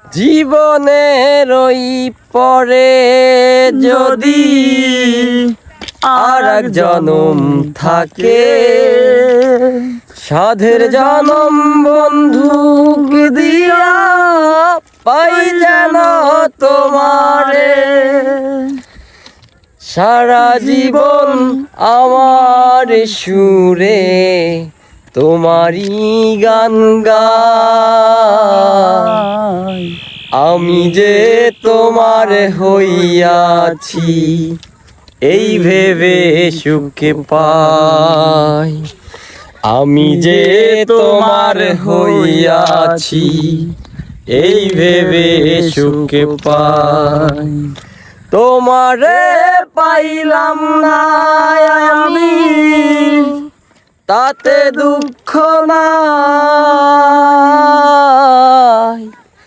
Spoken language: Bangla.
জীবনের ওই পরে যদি আর এক জনম থাকে, সাধের জনম বন্ধুকে দিয়া পাই যেন তোমারে। সারা জীবন আমার সুরে তোমারই গান গাই। আমি যে তোমার হইয়াছি এই ভেবে সুখে পাই। আমি যে তোমার হইয়াছি এই ভেবে সুখে পাই। তোমারে পাইলাম না আমি তাতে দুঃখ নাই।